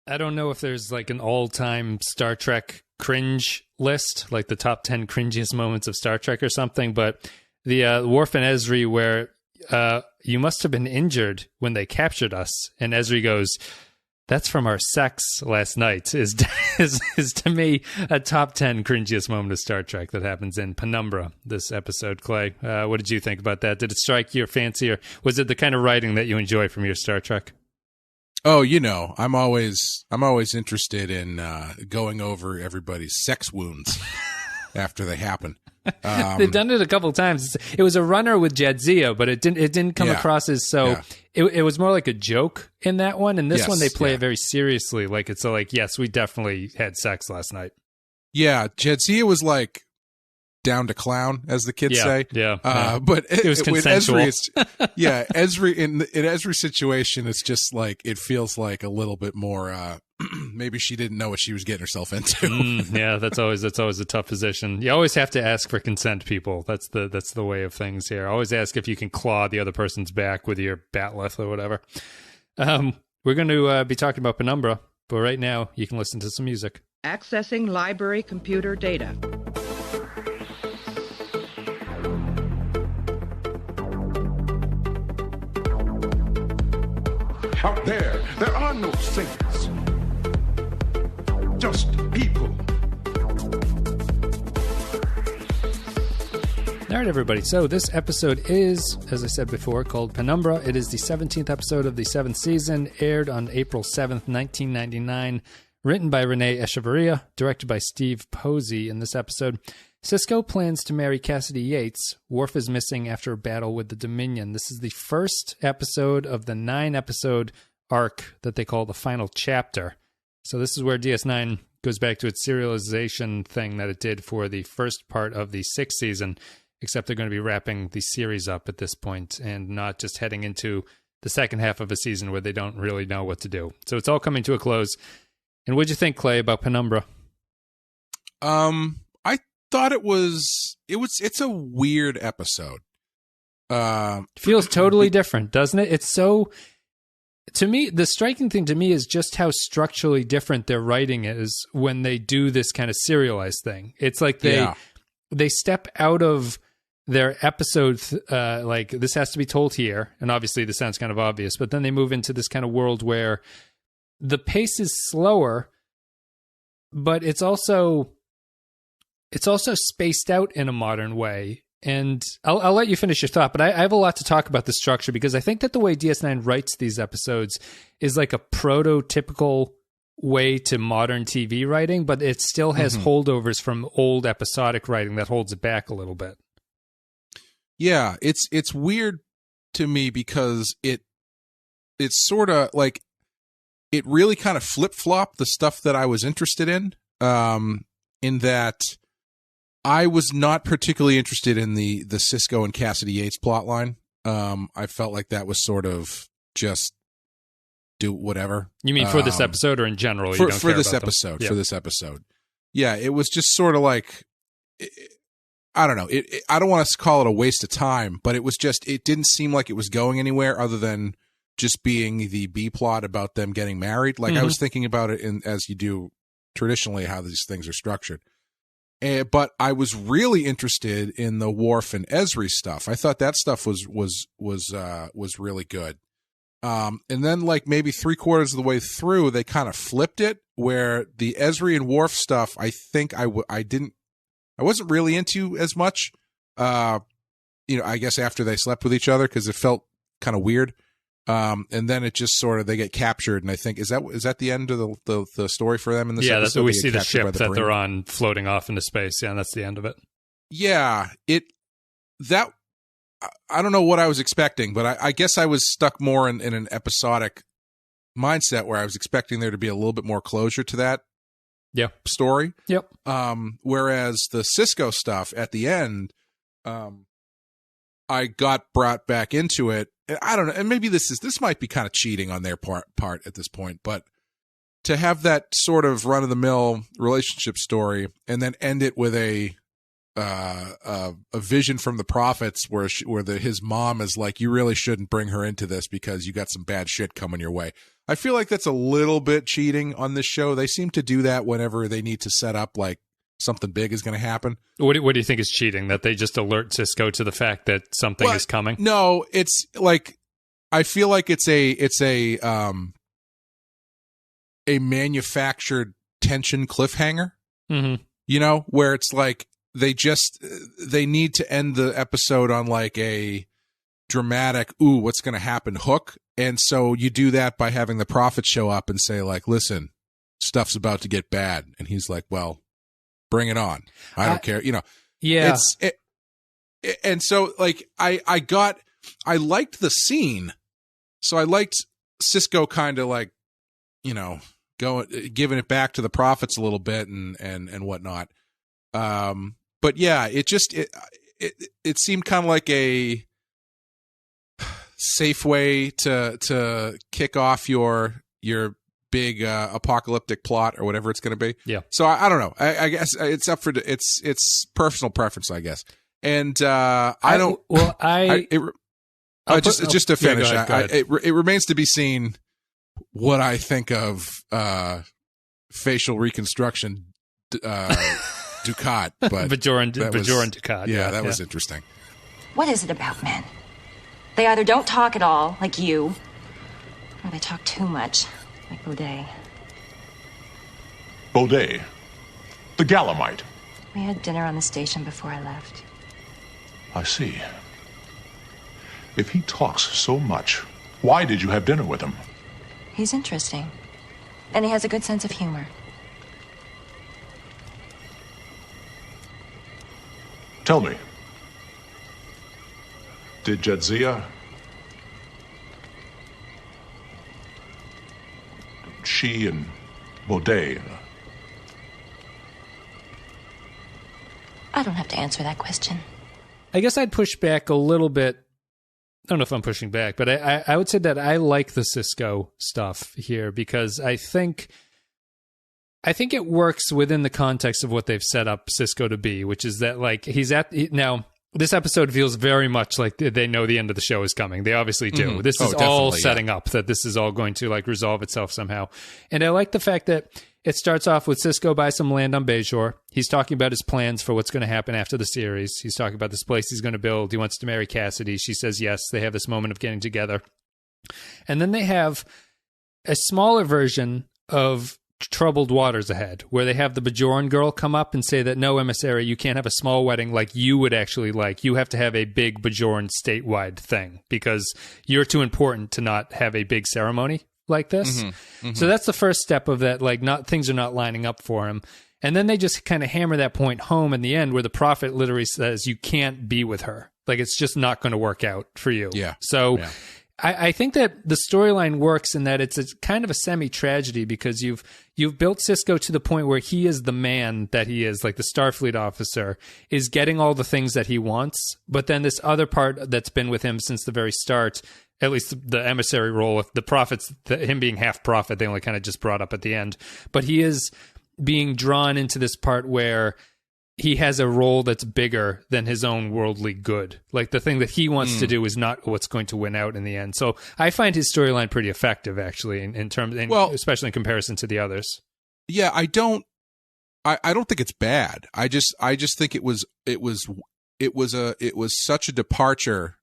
I don't know if there's like an all-time Star Trek cringe list, like the top 10 cringiest moments of Star Trek or something, but the Worf and Ezri where you must have been injured when they captured us. And Ezri goes, that's from our sex last night, is to me a top 10 cringiest moment of Star Trek that happens in Penumbra this episode, Clay. What did you think about that? Did it strike your fancy, or was it the kind of writing that you enjoy from your Star Trek? Oh, I'm always interested in going over everybody's sex wounds after they happen. They've done it a couple of times. It was a runner with Jadzia, but it didn't come across as so. Yeah. It was more like a joke in that one, and this one they play it very seriously. Like it's like, yes, we definitely had sex last night. Yeah, Jadzia was like down to clown, as the kids say. Yeah. But it was consensual. Ezri in Ezri's situation, it's just like it feels like a little bit more. Maybe she didn't know what she was getting herself into. Yeah, that's always a tough position. You always have to ask for consent, people. That's the way of things here. Always ask if you can claw the other person's back with your batleth or whatever. We're going to be talking about Penumbra, but right now you can listen to some music. Accessing library computer data. Out there are no saints. Just people. All right, everybody. So this episode is, as I said before, called Penumbra. It is the 17th episode of the 7th season, aired on April 7th, 1999, written by Renee Echevarria, directed by Steve Posey. In this episode, Sisko plans to marry Kasidy Yates. Worf is missing after a battle with the Dominion. This is the first episode of the 9-episode arc that they call the final chapter. So this is where DS9 goes back to its serialization thing that it did for the first part of the 6th season, except they're going to be wrapping the series up at this point and not just heading into the second half of a season where they don't really know what to do. So it's all coming to a close. And what'd you think, Clay, about Penumbra? I thought it's a weird episode. Feels totally different, doesn't it? It's so, to me, the striking thing to me is just how structurally different their writing is when they do this kind of serialized thing. It's like they step out of their episode, like this has to be told here, and obviously this sounds kind of obvious, but then they move into this kind of world where the pace is slower, but it's also spaced out in a modern way. And I'll let you finish your thought, but I have a lot to talk about the structure, because I think that the way DS9 writes these episodes is like a prototypical way to modern TV writing, but it still has holdovers from old episodic writing that holds it back a little bit. Yeah, it's weird to me because it's sort of like it really kind of flip-flopped the stuff that I was interested in that I was not particularly interested in the Sisko and Kasidy Yates plotline. I felt like that was sort of just do whatever. You mean for this episode or in general? For this episode. Yeah, it was just sort of like, I don't know. I don't want to call it a waste of time, but it didn't seem like it was going anywhere other than just being the B plot about them getting married. Like I was thinking about it as you do traditionally how these things are structured. But I was really interested in the Worf and Ezri stuff. I thought that stuff was really good. And then like maybe 3/4 of the way through, they kind of flipped it where the Ezri and Worf stuff, I think I wasn't really into as much, I guess after they slept with each other, cause it felt kind of weird. And then it just sort of, they get captured. And I think, is that the end of the story for them in this episode? That's what we see the ship that they're on floating off into space. Yeah. And that's the end of it. Yeah. I don't know what I was expecting, but I guess I was stuck more in an episodic mindset where I was expecting there to be a little bit more closure to that story. Yep. Whereas the Sisko stuff at the end, I got brought back into it. And I don't know, and maybe this might be kind of cheating on their part at this point, but to have that sort of run-of-the-mill relationship story and then end it with a vision from the prophets where his mom is like, you really shouldn't bring her into this because you got some bad shit coming your way. I feel like that's a little bit cheating on this show. They seem to do that whenever they need to set up like something big is going to happen. What do you think is cheating? That they just alert Sisko to the fact that something is coming? No, it's like I feel like it's a manufactured tension cliffhanger. Mm-hmm. You know, where it's like they need to end the episode on like a dramatic, ooh, what's going to happen hook. And so you do that by having the prophet show up and say like, listen, stuff's about to get bad. And he's like, well, bring it on. I don't care. You know, yeah. And so like, I liked the scene. So I liked Sisko kind of like, you know, giving it back to the prophets a little bit and whatnot. But yeah, it seemed kind of like a safe way to kick off your big apocalyptic plot or whatever it's going to be. Yeah. So I don't know. I guess it's up for it's personal preference, I guess. And I don't. Well, just to finish, go ahead. it remains to be seen what I think of facial reconstruction Dukat, but Bajoran Dukat. Yeah, that was interesting. What is it about men? They either don't talk at all, like you, or they talk too much, like Baudet. Baudet. The Galamite. We had dinner on the station before I left. I see. If he talks so much, why did you have dinner with him? He's interesting. And he has a good sense of humor. Tell me. Did Jadzia... she and Baudet... I don't have to answer that question. I guess I'd push back a little bit. I don't know if I'm pushing back, but I would say that I like the Sisko stuff here because I think it works within the context of what they've set up Sisko to be, which is that like now this episode feels very much like they know the end of the show is coming. They obviously do. Mm-hmm. This is all setting up that this is all going to like resolve itself somehow. And I like the fact that it starts off with Sisko buys some land on Bajor. He's talking about his plans for what's going to happen after the series. He's talking about this place he's going to build. He wants to marry Kasidy. She says yes. They have this moment of getting together. And then they have a smaller version of Troubled Waters Ahead, where they have the Bajoran girl come up and say that, no, emissary, you can't have a small wedding like you would actually like. You have to have a big Bajoran statewide thing because you're too important to not have a big ceremony like this. Mm-hmm. Mm-hmm. So that's the first step of that, like things are not lining up for him. And then they just kind of hammer that point home in the end where the prophet literally says you can't be with her. Like it's just not going to work out for you. Yeah. So yeah. I think that the storyline works in that it's a kind of a semi-tragedy because you've built Sisko to the point where he is the man that he is, like the Starfleet officer, is getting all the things that he wants. But then this other part that's been with him since the very start, at least the emissary role, the prophets, him being half prophet, they only kind of just brought up at the end. But he is being drawn into this part where he has a role that's bigger than his own worldly good. Like the thing that he wants to do is not what's going to win out in the end. So I find his storyline pretty effective, actually, in terms, especially in comparison to the others. Yeah, I don't think it's bad. I just think it was such a departure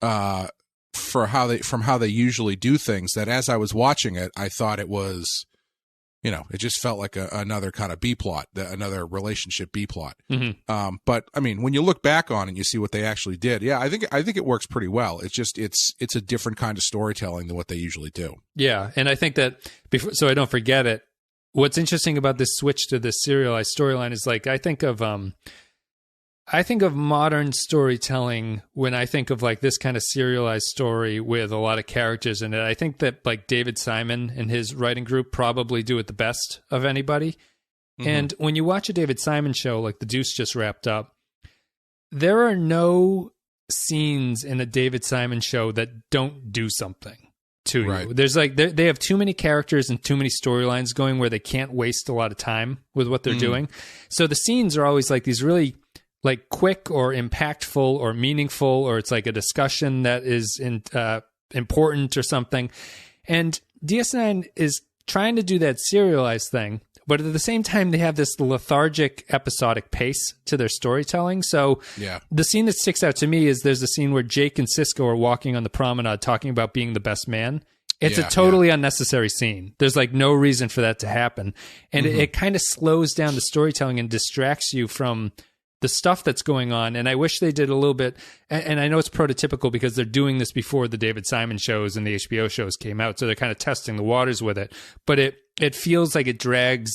from how they usually do things that as I was watching it, I thought it was. You know, it just felt like another kind of B plot, another relationship B plot. Mm-hmm. But I mean, when you look back on it, and you see what they actually did. Yeah, I think it works pretty well. It's just it's a different kind of storytelling than what they usually do. Yeah, and I think that so I don't forget it. What's interesting about this switch to this serialized storyline is like I think of modern storytelling when I think of like this kind of serialized story with a lot of characters in it. I think that like David Simon and his writing group probably do it the best of anybody. Mm-hmm. And when you watch a David Simon show, like The Deuce just wrapped up, there are no scenes in a David Simon show that don't do something to you. There's like, they have too many characters and too many storylines going where they can't waste a lot of time with what they're doing. So the scenes are always like these really like quick or impactful or meaningful, or it's like a discussion that is important or something. And DS9 is trying to do that serialized thing, but at the same time, they have this lethargic, episodic pace to their storytelling. So the scene that sticks out to me is there's a scene where Jake and Sisko are walking on the promenade talking about being the best man. It's a totally unnecessary scene. There's like no reason for that to happen. And it kind of slows down the storytelling and distracts you from the stuff that's going on. And I wish they did a little bit, and I know it's prototypical because they're doing this before the David Simon shows and the HBO shows came out. So they're kind of testing the waters with it. But it feels like it drags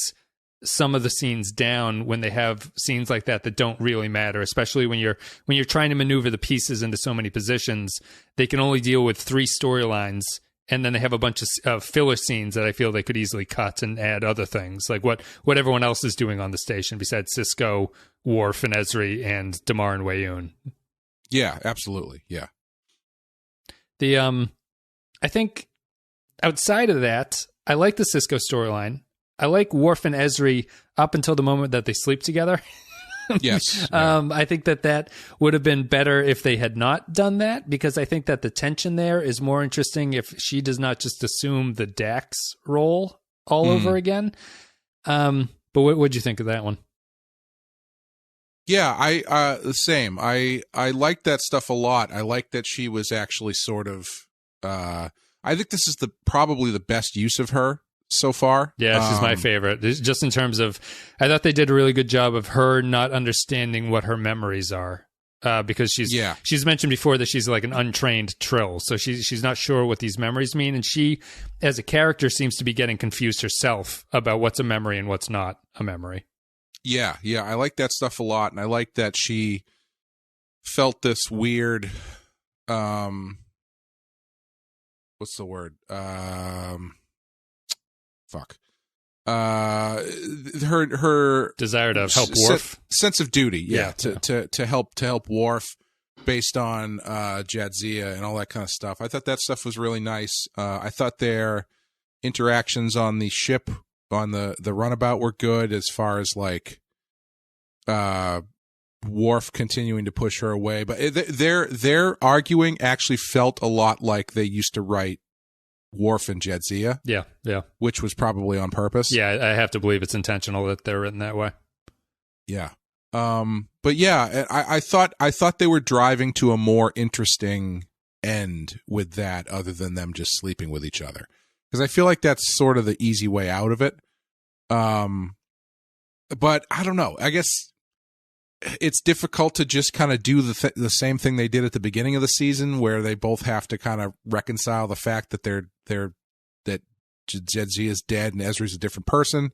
some of the scenes down when they have scenes like that don't really matter, especially when you're trying to maneuver the pieces into so many positions. They can only deal with 3 storylines. And then they have a bunch of filler scenes that I feel they could easily cut and add other things, like what everyone else is doing on the station besides Sisko, Worf, and Ezri, and Damar and Weyoun. Yeah, absolutely. Yeah. I think outside of that, I like the Sisko storyline. I like Worf and Ezri up until the moment that they sleep together. Yes. I think that would have been better if they had not done that, because I think that the tension there is more interesting if she does not just assume the Dax role all over again. But what would you think of that one? Yeah, the same. I like that stuff a lot. I like that she was actually sort of. I think this is probably the best use of her so far. Yeah, she's my favorite. Just in terms of, I thought they did a really good job of her not understanding what her memories are, because she's mentioned before that she's like an untrained Trill, so she's not sure what these memories mean, and she, as a character, seems to be getting confused herself about what's a memory and what's not a memory. Yeah, I like that stuff a lot, and I like that she felt this weird, what's the word? Her desire to help Worf, sense of duty, to help Worf, based on Jadzia and all that kind of stuff. I thought that stuff was really nice. I thought their interactions on the ship, on the runabout, were good, as far as like Worf continuing to push her away. But their arguing actually felt a lot like they used to write Worf and Jadzia. Yeah. Which was probably on purpose. Yeah, I have to believe it's intentional that they're written that way. Yeah. But yeah, I thought they were driving to a more interesting end with that, other than them just sleeping with each other. Because I feel like that's sort of the easy way out of it. But I don't know. I guess it's difficult to just kind of do the same thing they did at the beginning of the season, where they both have to kind of reconcile the fact that that Jadzia is dead and Ezri's a different person.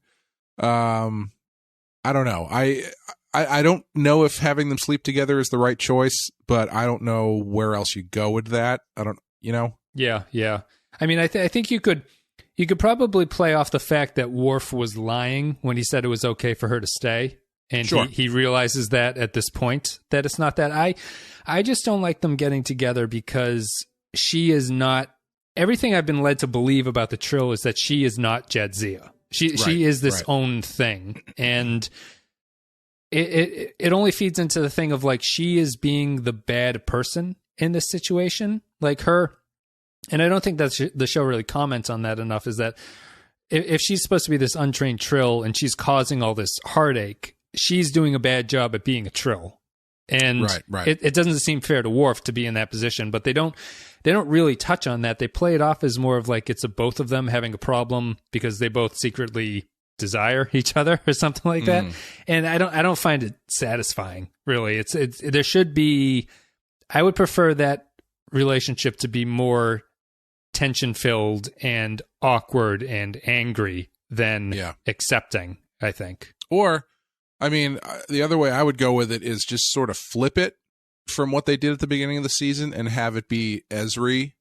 I don't know. I don't know if having them sleep together is the right choice, but I don't know where else you go with that. I don't, Yeah. I mean, I think you could probably play off the fact that Worf was lying when he said it was okay for her to stay. And sure, he realizes that at this point that it's not that. I just don't like them getting together because she is not. Everything I've been led to believe about the Trill is that she is not Jadzia. She is this own thing, and it only feeds into the thing of like she is being the bad person in this situation, like her. And I don't think that the show really comments on that enough. Is that if she's supposed to be this untrained Trill and she's causing all this heartache, she's doing a bad job at being a Trill. And it doesn't seem fair to Worf to be in that position, but they don't really touch on that. They play it off as more of like it's both of them having a problem because they both secretly desire each other or something like that. And I don't find it satisfying, really. There should be, I would prefer that relationship to be more tension filled and awkward and angry than accepting, I think. Or, I mean, the other way I would go with it is just sort of flip it from what they did at the beginning of the season and have it be Ezri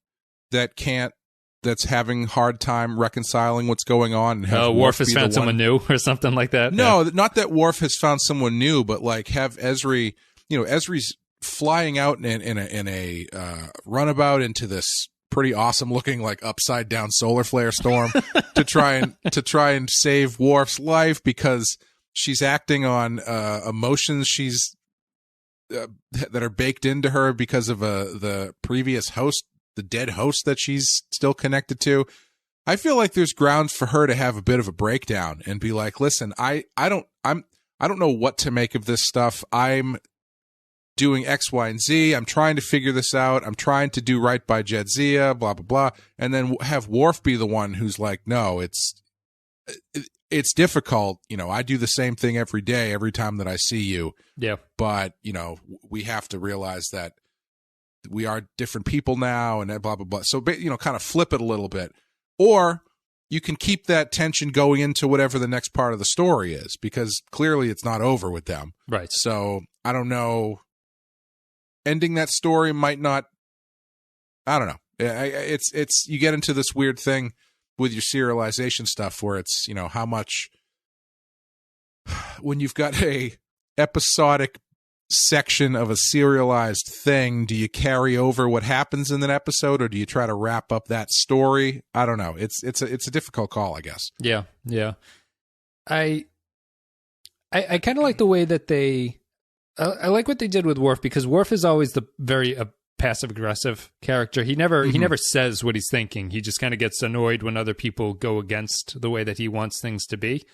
that's having hard time reconciling what's going on. And Worf has found someone new or something like that. No, not that Worf has found someone new, but like have Ezri, Ezri's flying out in a runabout into this pretty awesome looking like upside down solar flare storm to try and save Worf's life because she's acting on emotions that are baked into her because of the previous host, the dead host that she's still connected to. I feel like there's grounds for her to have a bit of a breakdown and be like, listen, I don't know what to make of this stuff. I'm doing X, Y, and Z. I'm trying to figure this out. I'm trying to do right by Jadzia, blah, blah, blah. And then have Worf be the one who's like, no, it's difficult. You know, I do the same thing every day, every time that I see you. Yeah. But, you know, we have to realize that we are different people now and blah, blah, blah. So, you know, kind of flip it a little bit. Or you can keep that tension going into whatever the next part of the story is, because clearly it's not over with them. Right. So I don't know. Ending that story might not, I don't know. It's you get into this weird thing with your serialization stuff where it's, you know, how much, when you've got a episodic section of a serialized thing, do you carry over what happens in an episode, or do you try to wrap up that story? I don't know. It's a difficult call, I guess. Yeah. I kind of like the way that I like what they did with Worf, because Worf is always the very passive aggressive character. He never says what he's thinking. He just kind of gets annoyed when other people go against the way that he wants things to be.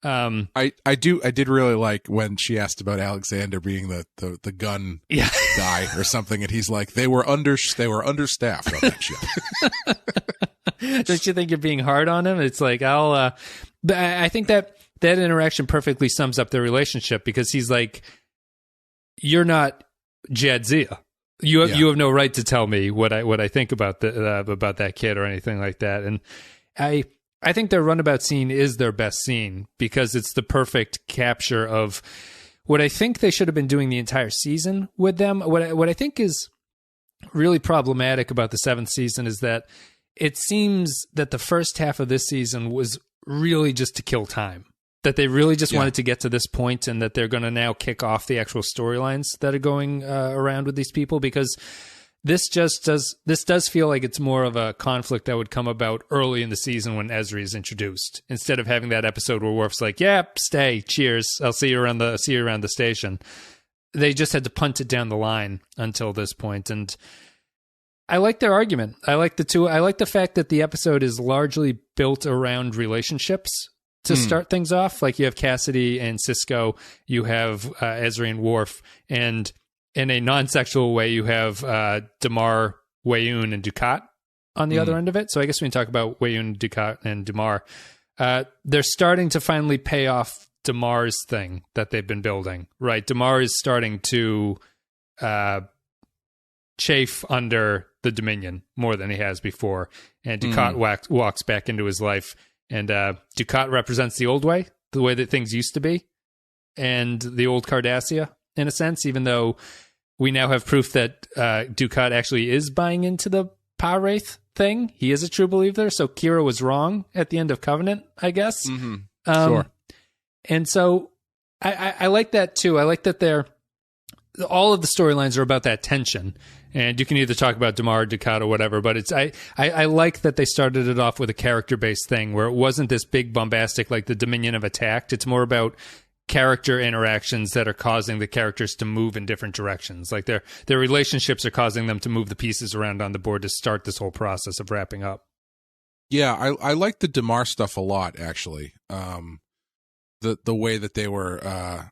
I did really like when she asked about Alexander being the gun guy or something, and he's like, they were understaffed on that ship. Don't you think you're being hard on him? It's like, I think that interaction perfectly sums up their relationship, because he's like, you're not Jadzia. You have no right to tell me what I think about that kid or anything like that. And I think their runabout scene is their best scene, because it's the perfect capture of what I think they should have been doing the entire season with them. What I think is really problematic about the 7th season is that it seems that the first half of this season was really just to kill time. That they really just wanted to get to this point, and that they're going to now kick off the actual storylines that are going around with these people, because this does feel like it's more of a conflict that would come about early in the season when Ezri is introduced, instead of having that episode where Worf's like, "Yeah, stay, cheers, I'll see you around the station." They just had to punt it down the line until this point, and I like their argument. I like the fact that the episode is largely built around relationships. To start things off, like you have Kasidy and Sisko, you have Ezri and Worf, and in a non-sexual way, you have Damar, Weyoun, and Dukat on the other end of it. So I guess we can talk about Weyoun, Dukat, and Damar. They're starting to finally pay off Damar's thing that they've been building, right? Damar is starting to chafe under the Dominion more than he has before, and Dukat walks back into his life. And Dukat represents the old way, the way that things used to be, and the old Cardassia, in a sense, even though we now have proof that Dukat actually is buying into the Power Wraith thing. He is a true believer, so Kira was wrong at the end of Covenant, I guess. Sure. And so I like that, too. I like that all of the storylines are about that tension. And you can either talk about Damar, Dukat, or whatever, but I like that they started it off with a character-based thing where it wasn't this big bombastic, like the Dominion have attacked. It's more about character interactions that are causing the characters to move in different directions. Like their relationships are causing them to move the pieces around on the board to start this whole process of wrapping up. Yeah, I like the Damar stuff a lot, actually. The way that they were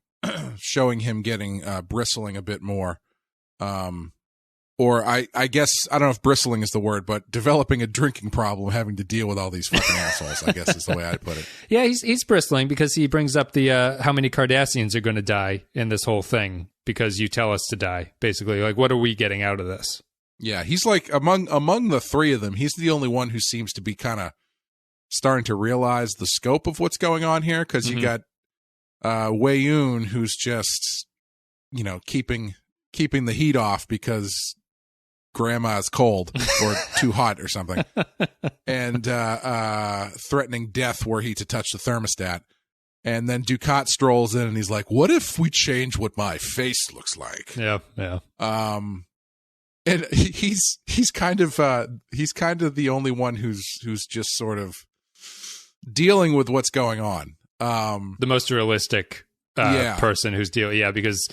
showing him getting bristling a bit more. Or I guess, I don't know if bristling is the word, but developing a drinking problem, having to deal with all these fucking assholes, I guess is the way I'd put it. Yeah, he's bristling because he brings up the how many Cardassians are going to die in this whole thing because you tell us to die, basically. Like, what are we getting out of this? Yeah, he's like, among the three of them, he's the only one who seems to be kind of starting to realize the scope of what's going on here, because you got Weyoun, who's just, you know, keeping the heat off because grandma's cold or too hot or something, and threatening death were he to touch the thermostat. And then Dukat strolls in and he's like, "What if we change what my face looks like?" Yeah. And he's kind of the only one who's just sort of dealing with what's going on. The most realistic person who's dealing, because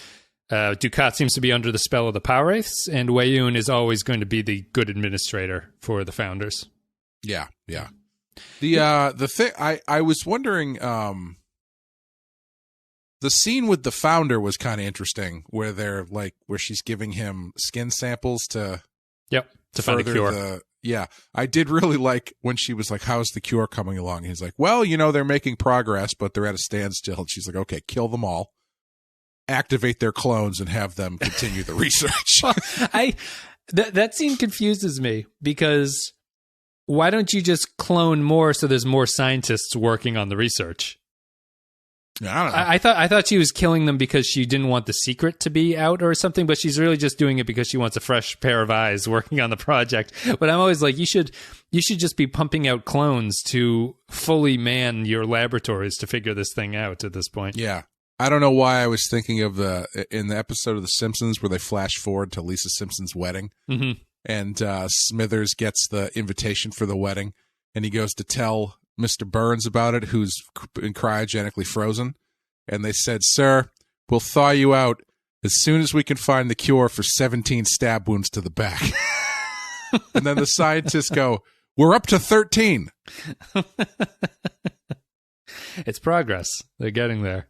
Dukat seems to be under the spell of the Power Wraiths, and Weyoun is always going to be the good administrator for the Founders. Yeah. The thing I was wondering, the scene with the Founder was kind of interesting, where she's giving him skin samples to find a cure. I did really like when she was like, "How's the cure coming along?" And he's like, "Well, they're making progress, but they're at a standstill." And she's like, "Okay, kill them all, activate their clones, and have them continue the research." That scene confuses me, because why don't you just clone more so there's more scientists working on the research? I don't know. I thought she was killing them because she didn't want the secret to be out or something, but she's really just doing it because she wants a fresh pair of eyes working on the project. But I'm always like, you should just be pumping out clones to fully man your laboratories to figure this thing out at this point. Yeah. I don't know why I was thinking of in the episode of The Simpsons where they flash forward to Lisa Simpson's wedding, and Smithers gets the invitation for the wedding, and he goes to tell Mr. Burns about it, who's been cryogenically frozen. And they said, "Sir, we'll thaw you out as soon as we can find the cure for 17 stab wounds to the back." And then the scientists go, "We're up to 13. It's progress. They're getting there.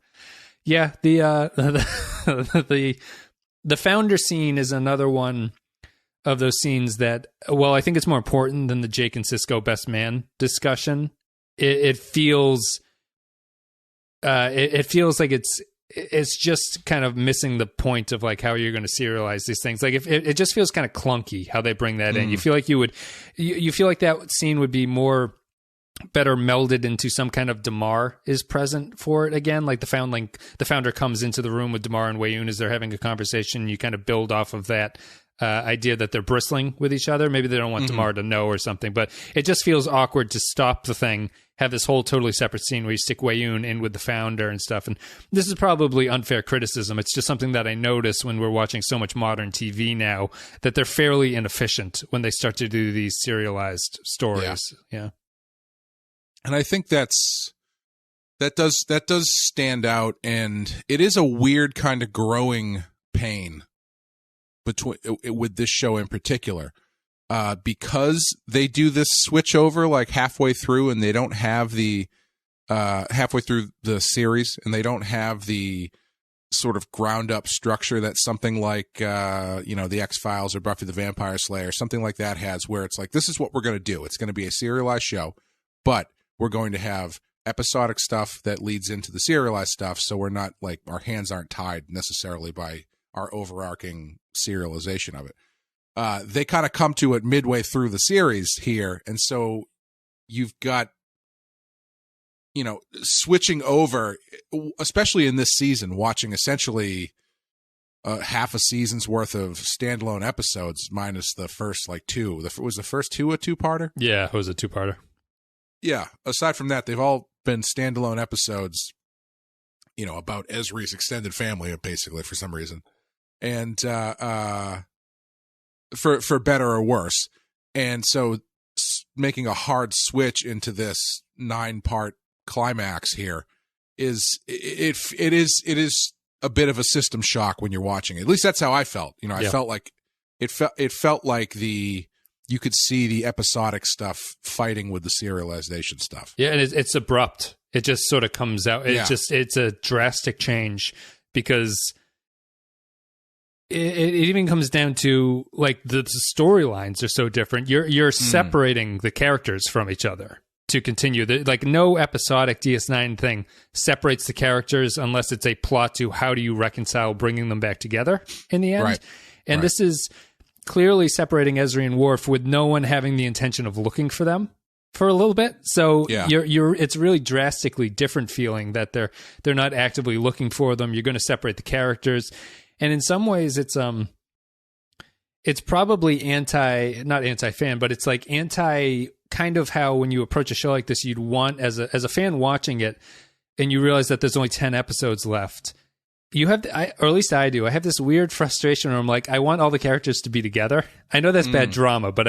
Yeah, the Founder scene is another one of those scenes that, well, I think it's more important than the Jake and Sisko best man discussion. It feels like it's just kind of missing the point of like how you're going to serialize these things. Like if it just feels kind of clunky how they bring that in. You feel like you feel like that scene would be better melded into some kind of Damar is present for it again. Like the Founder comes into the room with Damar and Weyoun as they're having a conversation. You kind of build off of that idea that they're bristling with each other. Maybe they don't want Damar to know or something, but it just feels awkward to stop the thing, have this whole totally separate scene where you stick Weyoun in with the Founder and stuff. And this is probably unfair criticism. It's just something that I notice when we're watching so much modern TV now, that they're fairly inefficient when they start to do these serialized stories. Yeah. And I think that does stand out, and it is a weird kind of growing pain with this show in particular, because they do this switch over like halfway through, and they don't have the halfway through the series, and they don't have the sort of ground up structure that something like the X-Files or Buffy the Vampire Slayer, something like that has, where it's like, this is what we're going to do. It's going to be a serialized show, but we're going to have episodic stuff that leads into the serialized stuff, so we're not like, our hands aren't tied necessarily by our overarching serialization of it. They kind of come to it midway through the series here, and so you've got, switching over, especially in this season, watching essentially half a season's worth of standalone episodes minus the first two. Was the first two a two-parter? Yeah, it was a two-parter. Yeah. Aside from that, they've all been standalone episodes, about Ezri's extended family, basically, for some reason. And for better or worse. And so making a hard switch into this 9-part climax here is a bit of a system shock when you're watching it. At least that's how I felt. I felt like it felt like you could see the episodic stuff fighting with the serialization stuff. Yeah, and it's abrupt. It just sort of comes out. It's a drastic change, because it even comes down to like the storylines are so different. You're separating the characters from each other to continue. Like no episodic DS9 thing separates the characters unless it's a plot to how do you reconcile bringing them back together in the end. Right. And this is clearly separating Ezri and Worf with no one having the intention of looking for them for a little bit. So it's really drastically different feeling that they're not actively looking for them. You're going to separate the characters. And in some ways it's probably not anti-fan, but it's like anti kind of how when you approach a show like this, you'd want as a fan watching it and you realize that there's only 10 episodes left. You have, or at least I do. I have this weird frustration where I'm like, I want all the characters to be together. I know that's bad drama, but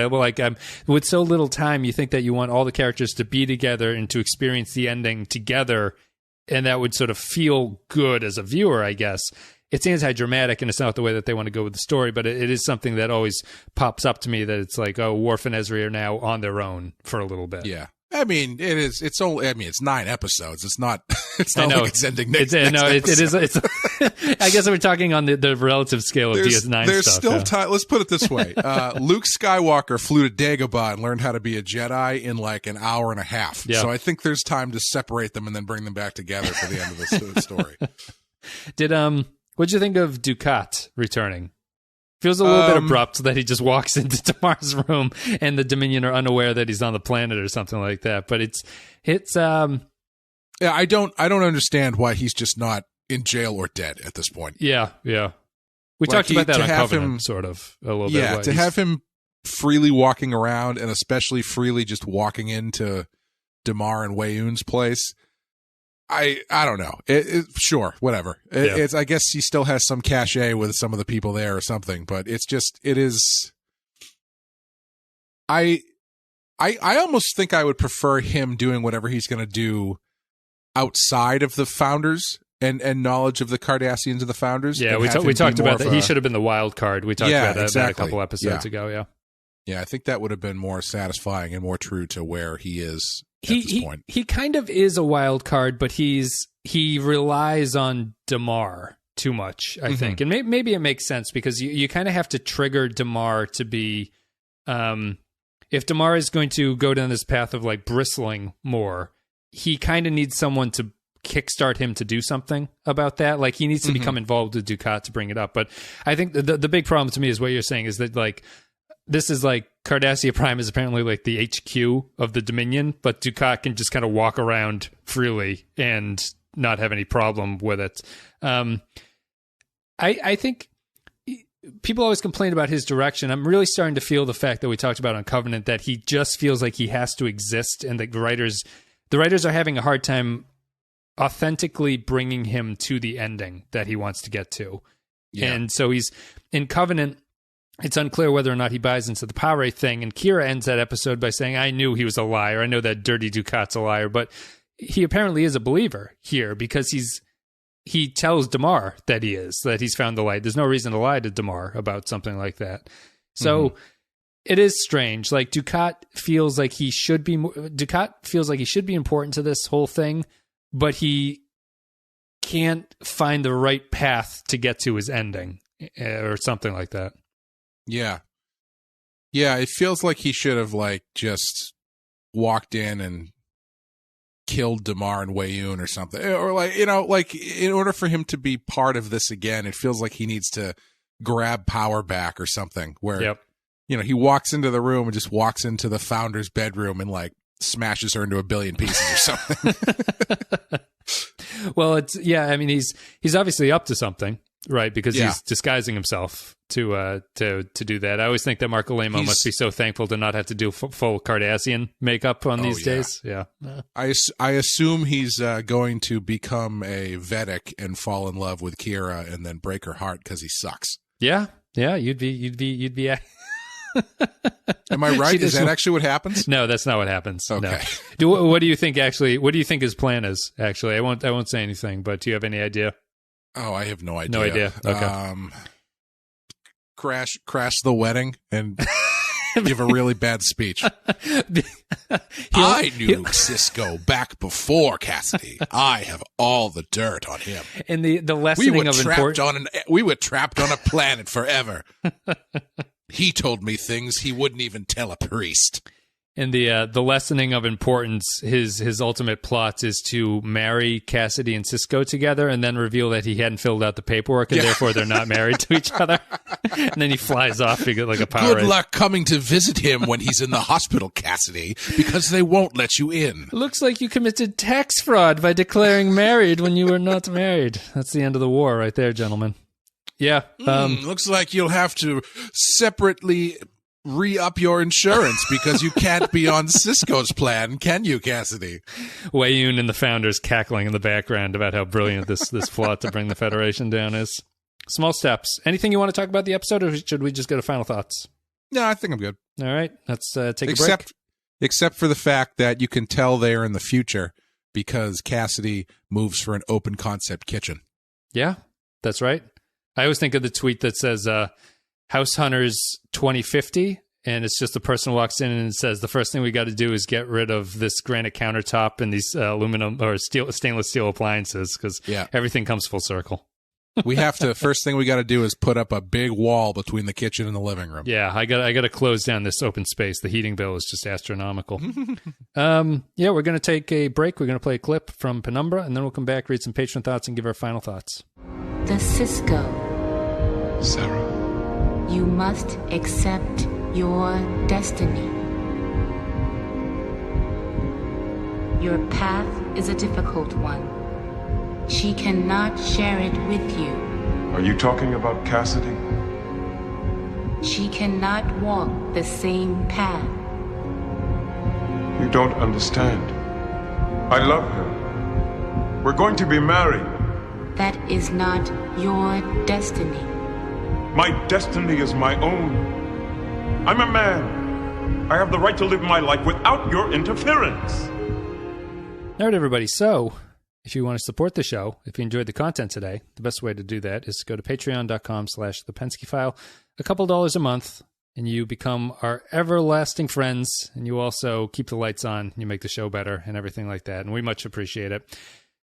with so little time, you think that you want all the characters to be together and to experience the ending together, and that would sort of feel good as a viewer, I guess. it's anti-dramatic and it's not the way that they want to go with the story, but it is something that always pops up to me that it's like, oh, Worf and Ezri are now on their own for a little bit. Yeah. I mean, it's only. I mean, it's 9 episodes. It's not. It's not like it's ending next. It is. It's. I guess we're talking on the relative scale of DS9 There's stuff. still time. Let's put it this way: Luke Skywalker flew to Dagobah and learned how to be a Jedi in like an hour and a half. Yeah. So I think there's time to separate them and then bring them back together for the end of the story. What'd you think of Dukat returning? Feels a little bit abrupt that he just walks into Damar's room and the Dominion are unaware that he's on the planet or something like that. But it's yeah, I don't understand why he's just not in jail or dead at this point. Yeah. We talked about that on Covenant, sort of a little bit. Yeah, to have him freely walking around and especially freely just walking into Damar and Weyoun's place. I don't know. Sure, whatever. It's I guess he still has some cachet with some of the people there or something, but it is. I almost think I would prefer him doing whatever he's going to do outside of the Founders and knowledge of the Cardassians and the Founders. Yeah, we talked about that. He should have been the wild card. We talked about that a couple episodes ago. Yeah. Yeah, I think that would have been more satisfying and more true to where he is. He kind of is a wild card, but he relies on Damar too much, I think. And maybe it makes sense because you kind of have to trigger Damar to be if Damar is going to go down this path of like bristling more, he kind of needs someone to kickstart him to do something about that. Like he needs to become involved with Dukat to bring it up. But I think the big problem to me is what you're saying is that like this is like Cardassia Prime is apparently like the HQ of the Dominion, but Dukat can just kind of walk around freely and not have any problem with it. I think people always complain about his direction. I'm really starting to feel the fact that we talked about on Covenant that he just feels like he has to exist, and the writers are having a hard time authentically bringing him to the ending that he wants to get to. Yeah. And so he's in Covenant. It's unclear whether or not he buys into the Power thing, and Kira ends that episode by saying, I knew he was a liar. I know that dirty Dukat's a liar, but he apparently is a believer here because he tells Damar that he's found the light. There's no reason to lie to Damar about something like that. So it is strange. Like Dukat feels like he should be important to this whole thing, but he can't find the right path to get to his ending or something like that. Yeah. Yeah, it feels like he should have like just walked in and killed Damar and Weyoun or something. Or like, like in order for him to be part of this again, it feels like he needs to grab power back or something where, he walks into the room and just walks into the Founder's bedroom and like smashes her into a billion pieces or something. Well, I mean, he's obviously up to something. Right, because he's disguising himself to do that. I always think that Marco Lamo must be so thankful to not have to do full Cardassian makeup on these days. Yeah, I assume he's going to become a Vedic and fall in love with Kira and then break her heart because he sucks. Yeah, you'd be. Am I right? Is that actually what happens? No, that's not what happens. Okay. No. What do you think? Actually, what do you think his plan is? Actually, I won't say anything. But do you have any idea? Oh, I have no idea. No idea. Okay. Crash the wedding and give a really bad speech. I knew Sisko back before Kasidy. I have all the dirt on him. And the lessening of importance. We were trapped on a planet forever. He told me things he wouldn't even tell a priest. And the lessening of importance, his ultimate plot is to marry Kasidy and Sisko together and then reveal that he hadn't filled out the paperwork and therefore they're not married to each other. And then he flies off to get like a power. Good luck coming to visit him when he's in the hospital, Kasidy, because they won't let you in. Looks like you committed tax fraud by declaring married when you were not married. That's the end of the war right there, gentlemen. Yeah. Looks like you'll have to separately re-up your insurance because you can't be on Sisko's plan, can you, Kasidy? Weyoun and the Founders cackling in the background about how brilliant this plot to bring the Federation down is. Small steps. Anything you want to talk about the episode, or should we just go to final thoughts? No, I think I'm good. All right, let's take a break. Except for the fact that you can tell they're in the future because Kasidy moves for an open concept kitchen. Yeah, that's right. I always think of the tweet that says House Hunters 2050, and it's just a person walks in and says, the first thing we got to do is get rid of this granite countertop and these aluminum or stainless steel appliances, because everything comes full circle. We have to, first thing we got to do is put up a big wall between the kitchen and the living room. Yeah, I got to close down this open space. The heating bill is just astronomical. We're going to take a break. We're going to play a clip from Penumbra, and then we'll come back, read some patron thoughts, and give our final thoughts. The Sisko. Sarah. You must accept your destiny. Your path is a difficult one. She cannot share it with you. Are you talking about Kasidy? She cannot walk the same path. You don't understand. I love her. We're going to be married. That is not your destiny. My destiny is my own. I'm a man. I have the right to live my life without your interference. All right, everybody. So, if you want to support the show, if you enjoyed the content today, the best way to do that is to go to patreon.com/the Pensky File. A couple dollars a month, and you become our everlasting friends, and you also keep the lights on, you make the show better, and everything like that, and we much appreciate it.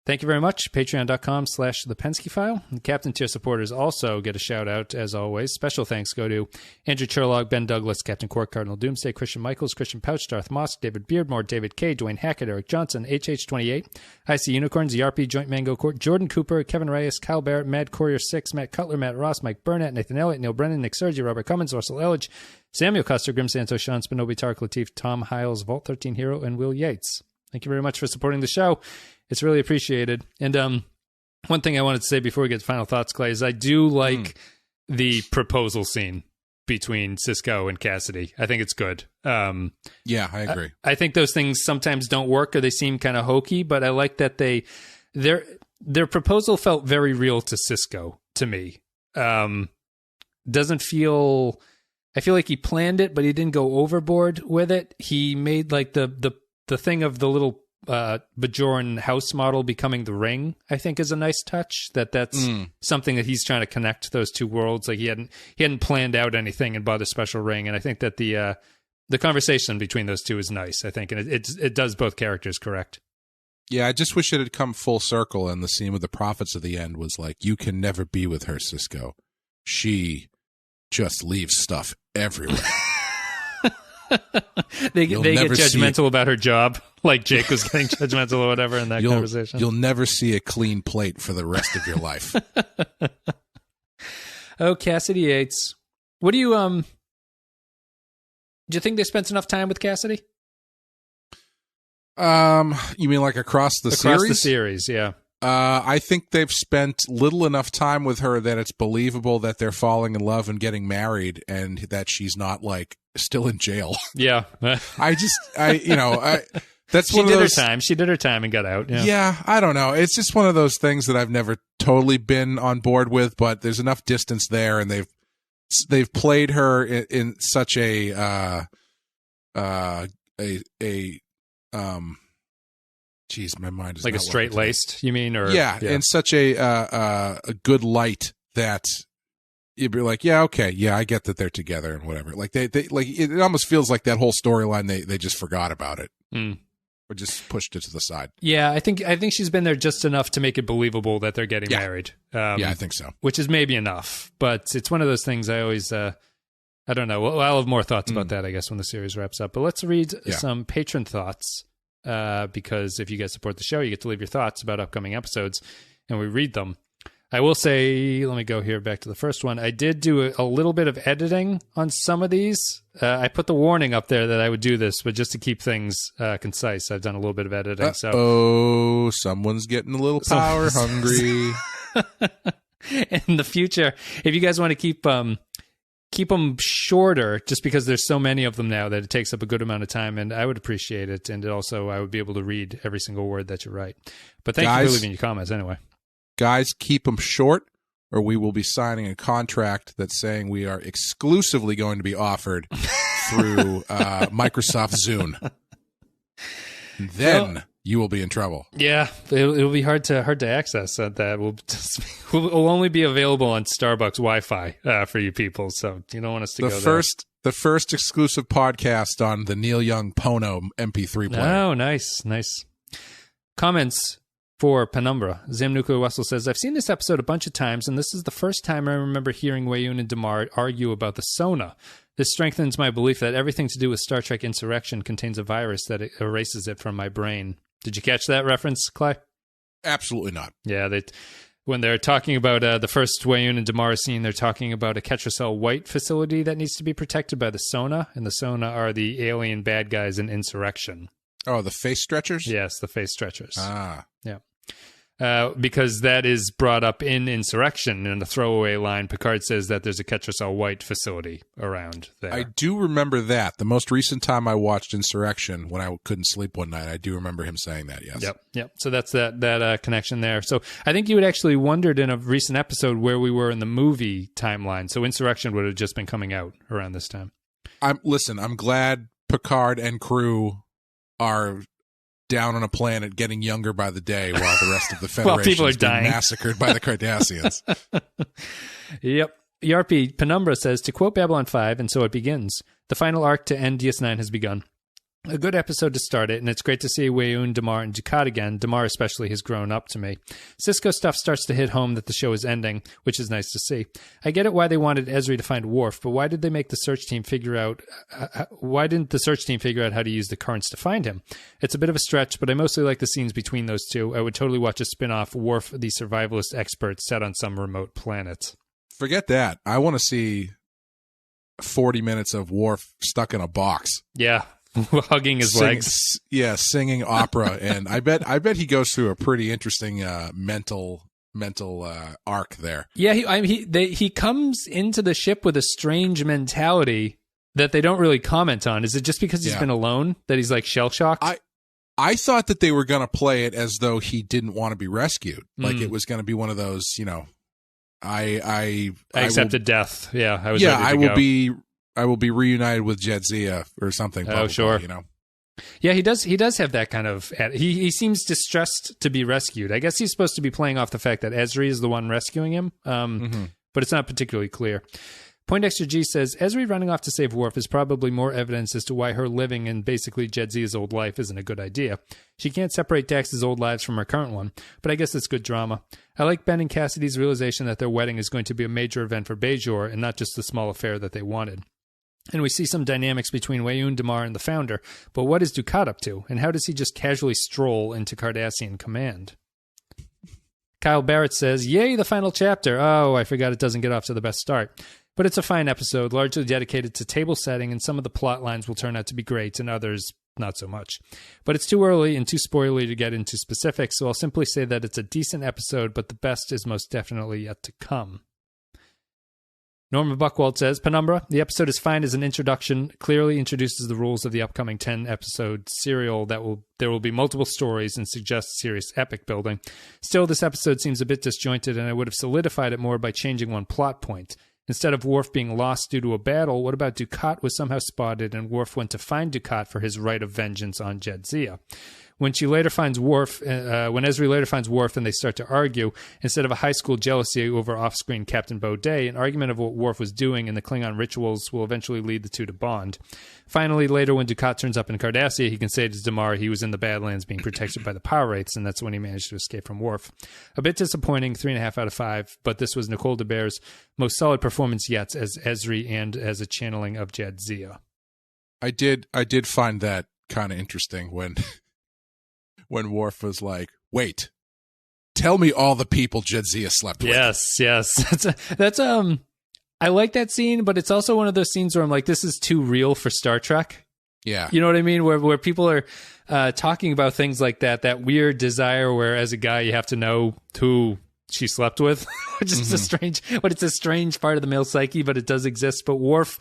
Thank you very much. Patreon.com/the Pensky File. The Captain Tier supporters also get a shout out, as always. Special thanks go to Andrew Cherlog, Ben Douglas, Captain Quark, Cardinal Doomsday, Christian Michaels, Christian Pouch, Darth Mosk, David Beardmore, David K, Dwayne Hackett, Eric Johnson, HH28, IC Unicorns, ERP, Joint Mango Court, Jordan Cooper, Kevin Reyes, Kyle Barrett, Mad Courier 6, Matt Cutler, Matt Ross, Mike Burnett, Nathan Elliott, Neil Brennan, Nick Sergi, Robert Cummins, Russell Elledge, Samuel Custer, Grim Santos, Sean Spinobi, Tarek Latif, Tom Hiles, Vault 13 Hero, and Will Yates. Thank you very much for supporting the show. It's really appreciated. And one thing I wanted to say before we get to final thoughts, Clay, is I do like the proposal scene between Sisko and Kasidy. I think it's good. Yeah, I agree. I think those things sometimes don't work or they seem kind of hokey, but I like that their proposal felt very real to Sisko, to me. Doesn't feel... I feel like he planned it, but he didn't go overboard with it. He made like the thing of the little Bajoran house model becoming the ring, I think, is a nice touch. That's something that he's trying to connect those two worlds. Like he hadn't planned out anything and bought a special ring. And I think that the conversation between those two is nice, I think, and it does both characters correct. Yeah, I just wish it had come full circle, and the scene with the prophets at the end was like, you can never be with her, Sisko. She just leaves stuff everywhere. they get judgmental about her job, like Jake was getting judgmental or whatever in that conversation. You'll never see a clean plate for the rest of your life. Oh, Kasidy Yates. What do you do you think they spent enough time with Kasidy? You mean like across the series? Across the series, yeah. I think they've spent little enough time with her that it's believable that they're falling in love and getting married, and that she's not like still in jail. Yeah. that's one she of did those. Her time. She did her time and got out. Yeah, I don't know. It's just one of those things that I've never totally been on board with, but there's enough distance there, and they've played her in such a geez, my mind is like not a straight-laced, you mean? Or yeah, in such a good light that you'd be like, yeah, okay, yeah, I get that they're together and whatever. Like they like it almost feels like that whole storyline they just forgot about it or just pushed it to the side. Yeah, I think she's been there just enough to make it believable that they're getting married. Yeah, I think so. Which is maybe enough, but it's one of those things I always. I don't know. Well, I'll have more thoughts about that, I guess, when the series wraps up. But let's read some patron thoughts. Because if you guys support the show, you get to leave your thoughts about upcoming episodes, and we read them. I will say, let me go here back to the first one. I did do a little bit of editing on some of these. I put the warning up there that I would do this, but just to keep things concise, I've done a little bit of editing. So, someone's getting a little power hungry. In the future, if you guys want to keep them shorter, just because there's so many of them now that it takes up a good amount of time, and I would appreciate it. And also, I would be able to read every single word that you write. But thank you for leaving your comments anyway. Guys, keep them short, or we will be signing a contract that's saying we are exclusively going to be offered through Microsoft Zune. Then you will be in trouble. Yeah, it'll be hard to access. That will only be available on Starbucks Wi-Fi for you people. So you don't want us to go there. The first exclusive podcast on the Neil Young Pono MP3 player. Oh, nice. Comments for Penumbra. Zam Nuclear Wessel says, I've seen this episode a bunch of times, and this is the first time I remember hearing Weyoun and Damar argue about the Sona. This strengthens my belief that everything to do with Star Trek Insurrection contains a virus that erases it from my brain. Did you catch that reference, Clay? Absolutely not. Yeah, when they're talking about the first Weyoun and Damar scene, they're talking about a Ketracel White facility that needs to be protected by the Sona, and the Sona are the alien bad guys in Insurrection. Oh, the face stretchers? Yes, the face stretchers. Ah. Yeah. Because that is brought up in Insurrection. In the throwaway line, Picard says that there's a Ketracel White facility around there. I do remember that. The most recent time I watched Insurrection, when I couldn't sleep one night, I do remember him saying that, yes. Yep. So that's that connection there. So I think you had actually wondered in a recent episode where we were in the movie timeline. So Insurrection would have just been coming out around this time. I'm glad Picard and crew are down on a planet getting younger by the day while the rest of the Federation is being massacred by the Cardassians. Yep. ERP Penumbra says, to quote Babylon 5, and so it begins, the final arc to end DS9 has begun. A good episode to start it, and it's great to see Weyoun, Damar, and Dukat again. Damar especially has grown up to me. Sisko stuff starts to hit home that the show is ending, which is nice to see. I get it why they wanted Ezri to find Worf, but why didn't the search team figure out how to use the currents to find him? It's a bit of a stretch, but I mostly like the scenes between those two. I would totally watch a spin-off Worf, the survivalist expert, set on some remote planet. Forget that. I want to see 40 minutes of Worf stuck in a box. Yeah. Hugging his legs. Yeah, singing opera. And I bet he goes through a pretty interesting mental arc there. Yeah, he comes into the ship with a strange mentality that they don't really comment on. Is it just because he's been alone that he's like shell-shocked? I thought that they were going to play it as though he didn't want to be rescued. Like it was going to be one of those, I accepted death. Yeah, I was ready to go. I will be reunited with Jadzia or something. Probably, sure. Yeah, he does have that kind of... He seems distressed to be rescued. I guess he's supposed to be playing off the fact that Ezri is the one rescuing him, but it's not particularly clear. Poindexter G says, Ezri running off to save Worf is probably more evidence as to why her living in basically Jadzia's old life isn't a good idea. She can't separate Dax's old lives from her current one, but I guess it's good drama. I like Ben and Cassidy's realization that their wedding is going to be a major event for Bajor and not just the small affair that they wanted. And we see some dynamics between Weyoun, Damar, and the Founder. But what is Dukat up to? And how does he just casually stroll into Cardassian command? Kyle Barrett says, yay, the final chapter. Oh, I forgot it doesn't get off to the best start. But it's a fine episode, largely dedicated to table setting, and some of the plot lines will turn out to be great, and others not so much. But it's too early and too spoilery to get into specifics, so I'll simply say that it's a decent episode, but the best is most definitely yet to come. Norman Buckwald says, Penumbra, the episode is fine as an introduction, clearly introduces the rules of the upcoming 10-episode serial there will be multiple stories and suggests serious epic building. Still, this episode seems a bit disjointed, and I would have solidified it more by changing one plot point. Instead of Worf being lost due to a battle, what about Dukat was somehow spotted and Worf went to find Dukat for his right of vengeance on Jadzia? When Ezri later finds Worf and they start to argue, instead of a high school jealousy over off-screen Captain Baudet, an argument of what Worf was doing and the Klingon rituals will eventually lead the two to bond. Finally, later when Dukat turns up in Cardassia, he can say to Damar he was in the Badlands being protected by the power wraiths, and that's when he managed to escape from Worf. A bit disappointing, 3.5 out of 5, but this was Nicole DeBaer's most solid performance yet as Ezri and as a channeling of Jadzia. I did find that kind of interesting when Worf was like, wait, tell me all the people Jadzia slept with. Yes. That's I like that scene, but it's also one of those scenes where I'm like, this is too real for Star Trek. Yeah. You know what I mean? Where people are talking about things like that weird desire where as a guy you have to know who she slept with, which is it's a strange part of the male psyche, but it does exist. But Worf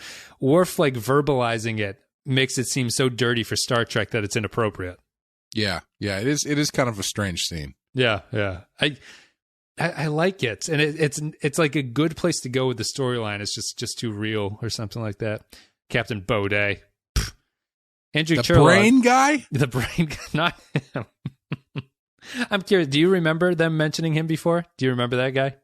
like verbalizing it makes it seem so dirty for Star Trek that it's inappropriate. Yeah, it is kind of a strange scene. Yeah. I like it, and it's like a good place to go with the storyline. It's just too real or something like that. Captain Baudet, Andrew the Cherlog, brain guy, the brain, not him. I'm curious. Do you remember them mentioning him before? Do you remember that guy?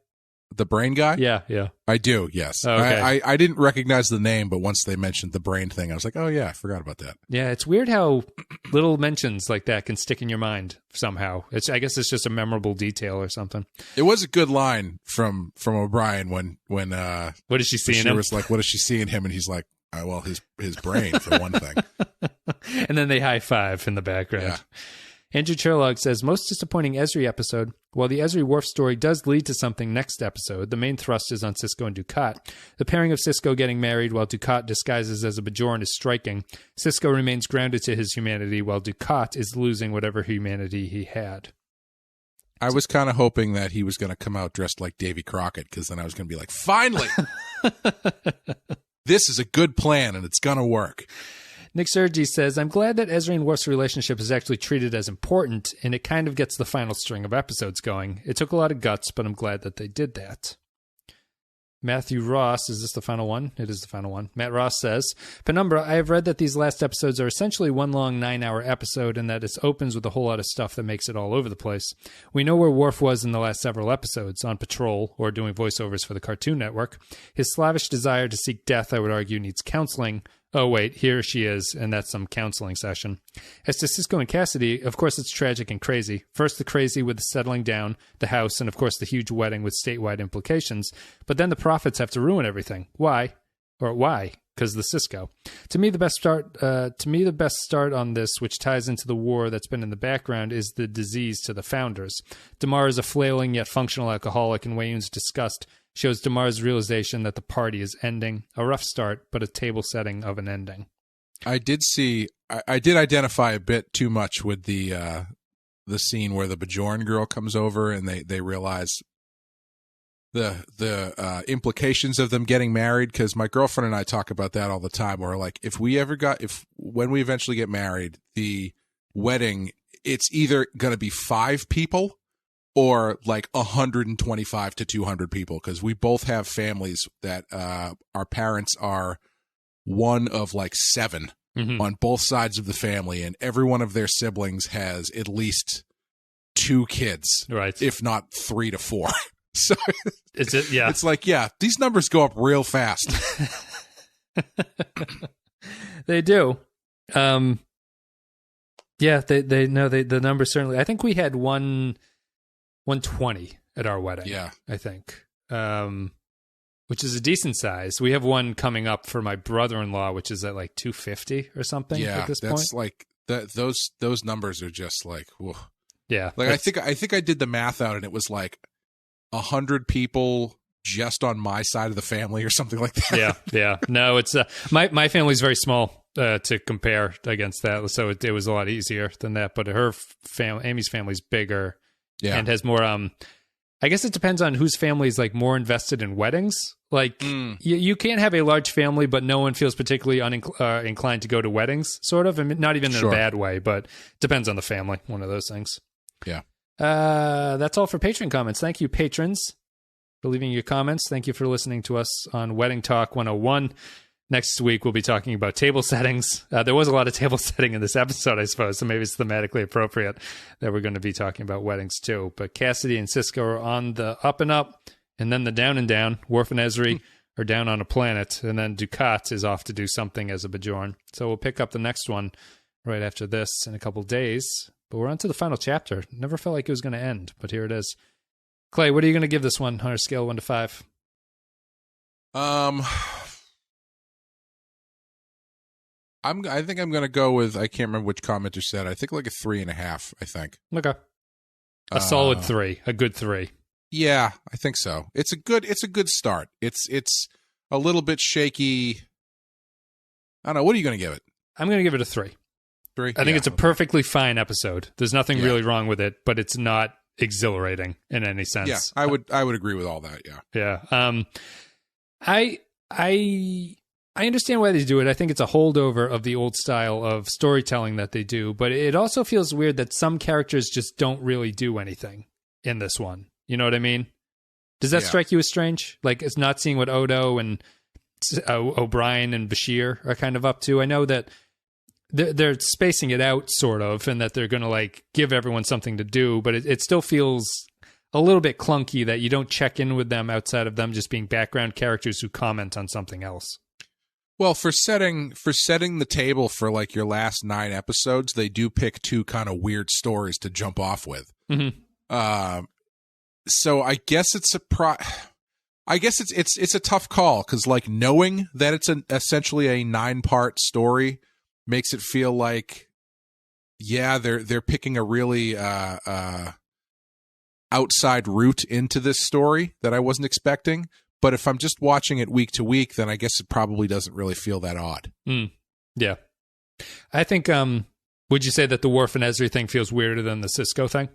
The brain guy? Yeah. I do, yes. Oh, okay. I didn't recognize the name, but once they mentioned the brain thing, I was like, oh, yeah, I forgot about that. Yeah, it's weird how little mentions like that can stick in your mind somehow. I guess it's just a memorable detail or something. It was a good line from O'Brien when what did she see in him? was like, what does she see in him? And he's like, well, his brain, for one thing. And then they high five in the background. Yeah. Andrew Cherlog says, most disappointing Ezri episode. While the Ezri Worf story does lead to something next episode, the main thrust is on Sisko and Dukat. The pairing of Sisko getting married while Dukat disguises as a Bajoran is striking. Sisko remains grounded to his humanity while Dukat is losing whatever humanity he had. I was kind of hoping that he was going to come out dressed like Davy Crockett, because then I was going to be like, finally! This is a good plan, and it's going to work. Nick Sergi says, I'm glad that Ezri and Worf's relationship is actually treated as important, and it kind of gets the final string of episodes going. It took a lot of guts, but I'm glad that they did that. Matthew Ross, is this the final one? It is the final one. Matt Ross says, Penumbra, I have read that these last episodes are essentially one long 9-hour episode, and that it opens with a whole lot of stuff that makes it all over the place. We know where Worf was in the last several episodes, on patrol or doing voiceovers for the Cartoon Network. His slavish desire to seek death, I would argue, needs counseling. Oh, wait, here she is, and that's some counseling session. As to Sisko and Kasidy, of course it's tragic and crazy. First the crazy with the settling down, the house, and of course the huge wedding with statewide implications. But then the prophets have to ruin everything. Why? Or why? Because the Sisko. To me, the best start on this, which ties into the war that's been in the background, is the disease to the founders. Damar is a flailing yet functional alcoholic, and Wayun's disgust shows Damar's realization that the party is ending. A rough start, but a table setting of an ending. I did identify a bit too much with the scene where the Bajoran girl comes over and they realize the implications of them getting married, because my girlfriend and I talk about that all the time, where like when we eventually get married, the wedding, it's either going to be 5 people or like 125 to 200 people, because we both have families that our parents are one of like 7 on both sides of the family, and every one of their siblings has at least 2 kids, right? If not 3 to 4. So yeah, it's like, yeah, these numbers go up real fast. They do. Yeah, the numbers certainly. I think we had 120 at our wedding. Yeah, I think, which is a decent size. We have one coming up for my brother-in-law, which is at like 250 or something. Yeah, at this that's point. like that. Those numbers are just like, whoa. Yeah. Like I think I did the math out, and it was like 100 people just on my side of the family or something like that. Yeah. No, it's my family's very small to compare against that, so it was a lot easier than that. But her Amy's family's bigger. Yeah. And has more, I guess it depends on whose family is like more invested in weddings. Like you can't have a large family, but no one feels particularly inclined to go to weddings, sort of. I mean, not even in a bad way, but depends on the family. One of those things. Yeah. That's all for Patreon comments. Thank you, patrons, for leaving your comments. Thank you for listening to us on Wedding Talk 101. Next week, we'll be talking about table settings. There was a lot of table setting in this episode, I suppose, so maybe it's thematically appropriate that we're going to be talking about weddings, too. But Kasidy and Sisko are on the up and up, and then the down and down. Worf and Ezri are down on a planet, and then Dukat is off to do something as a Bajoran. So we'll pick up the next one right after this in a couple days. But we're on to the final chapter. Never felt like it was going to end, but here it is. Clay, what are you going to give this one on a scale of 1 to 5? I think I'm going to go with, I can't remember which commenter said, I think like a 3.5, I think. Okay. A solid 3, a good 3. Yeah, I think so. It's a good start. It's a little bit shaky. I don't know. What are you going to give it? I'm going to give it a 3. 3? I think it's a perfectly fine episode. There's nothing really wrong with it, but it's not exhilarating in any sense. Yeah, I would agree with all that. Yeah. Yeah. I understand why they do it. I think it's a holdover of the old style of storytelling that they do, but it also feels weird that some characters just don't really do anything in this one. You know what I mean? Does that strike you as strange? Like, it's not seeing what Odo and O'Brien and Bashir are kind of up to. I know that they're spacing it out sort of, and that they're going to like give everyone something to do, but it still feels a little bit clunky that you don't check in with them outside of them just being background characters who comment on something else. Well, for setting the table for like your last 9 episodes, they do pick 2 kind of weird stories to jump off with. Mm-hmm. So I guess it's a tough call, because like knowing that it's essentially a 9-part story makes it feel like, yeah, they're picking a really outside route into this story that I wasn't expecting. But if I'm just watching it week to week, then I guess it probably doesn't really feel that odd. Yeah. I think, would you say that the Worf and Ezri thing feels weirder than the Sisko thing?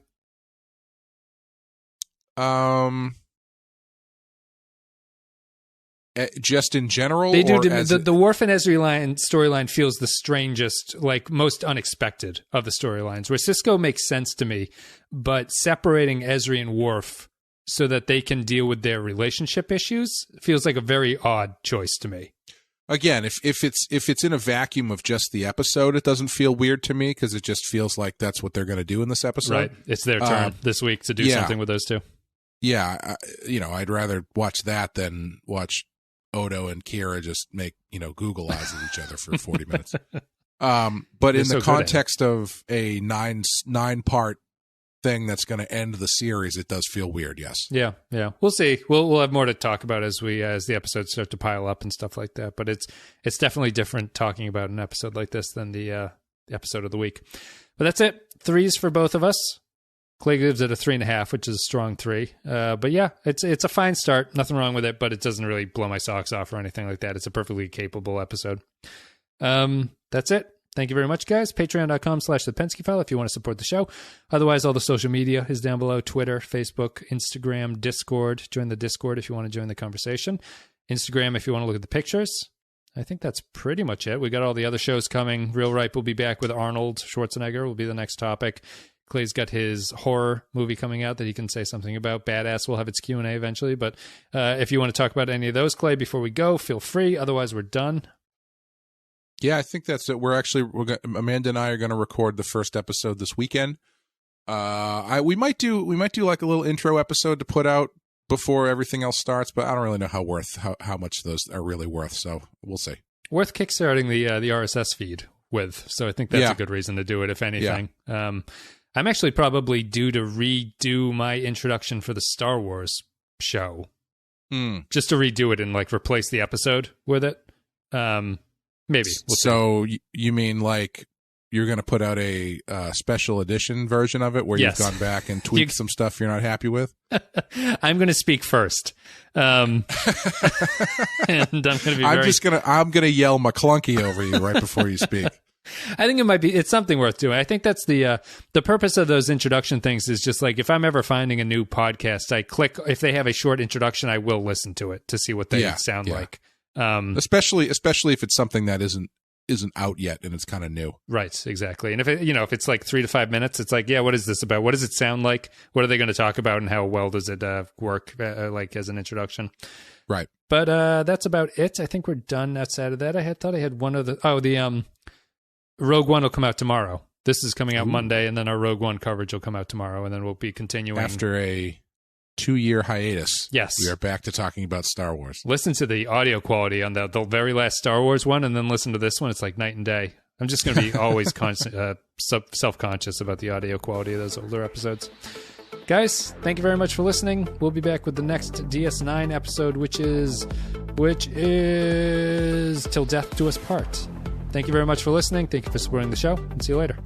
Just in general? They do. The Worf and Ezri storyline feels the strangest, like most unexpected of the storylines, where Sisko makes sense to me, but separating Ezri and Worf so that they can deal with their relationship issues feels like a very odd choice to me. Again, if it's in a vacuum of just the episode, it doesn't feel weird to me, because it just feels like that's what they're going to do in this episode. Right. It's their turn this week to do something with those two. Yeah. I'd rather watch that than watch Odo and Kira just make, Google eyes at each other for 40 minutes. But in the context of a 9-part thing that's going to end the series, it does feel weird. Yes. Yeah. We'll see. We'll have more to talk about as the episodes start to pile up and stuff like that. But it's definitely different talking about an episode like this than the episode of the week. But that's it. 3s for both of us. Clay gives it a 3.5, which is a strong 3. But yeah, it's a fine start. Nothing wrong with it, but it doesn't really blow my socks off or anything like that. It's a perfectly capable episode. That's it. Thank you very much, guys. Patreon.com/The Pensky File if you want to support the show. Otherwise, all the social media is down below. Twitter, Facebook, Instagram, Discord. Join the Discord if you want to join the conversation. Instagram if you want to look at the pictures. I think that's pretty much it. We got all the other shows coming. Real Ripe will be back with Arnold Schwarzenegger will be the next topic. Clay's got his horror movie coming out that he can say something about. Badass will have its Q&A eventually. But if you want to talk about any of those, Clay, before we go, feel free. Otherwise, we're done. Yeah, I think that's it. Amanda and I are going to record the first episode this weekend. We might do like a little intro episode to put out before everything else starts, but I don't really know how much those are really worth. So we'll see. Worth kickstarting the RSS feed with, so I think that's a good reason to do it, if anything. Yeah. I'm actually probably due to redo my introduction for the Star Wars show, just to redo it and like replace the episode with it. Maybe. So you mean like you're going to put out a special edition version of it where you've gone back and tweaked some stuff you're not happy with? I'm going to speak first. And I'm going to be I'm going to yell McClunky over you right before you speak. I think it's something worth doing. I think that's the purpose of those introduction things is just like, if I'm ever finding a new podcast, I click, if they have a short introduction, I will listen to it to see what they sound like. Especially if it's something that isn't out yet and it's kind of new. Right, exactly. And if it's like 3 to 5 minutes, it's like, what is this about? What does it sound like? What are they going to talk about, and how well does it work like as an introduction? Right. But that's about it. I think we're done outside of that. I thought I had one other. The Rogue One will come out tomorrow. This is coming out Monday, and then our Rogue One coverage will come out tomorrow, and then we'll be continuing after a 2-year hiatus. Yes, we are back to talking about Star Wars. Listen to the audio quality on the very last Star Wars one, and then listen to this one. It's like night and day. I'm just going to be always self-conscious about the audio quality of those older episodes. Guys, thank you very much for listening. We'll be back with the next DS9 episode, which is Till Death Do Us Part. Thank you very much for listening. Thank you for supporting the show, and see you later.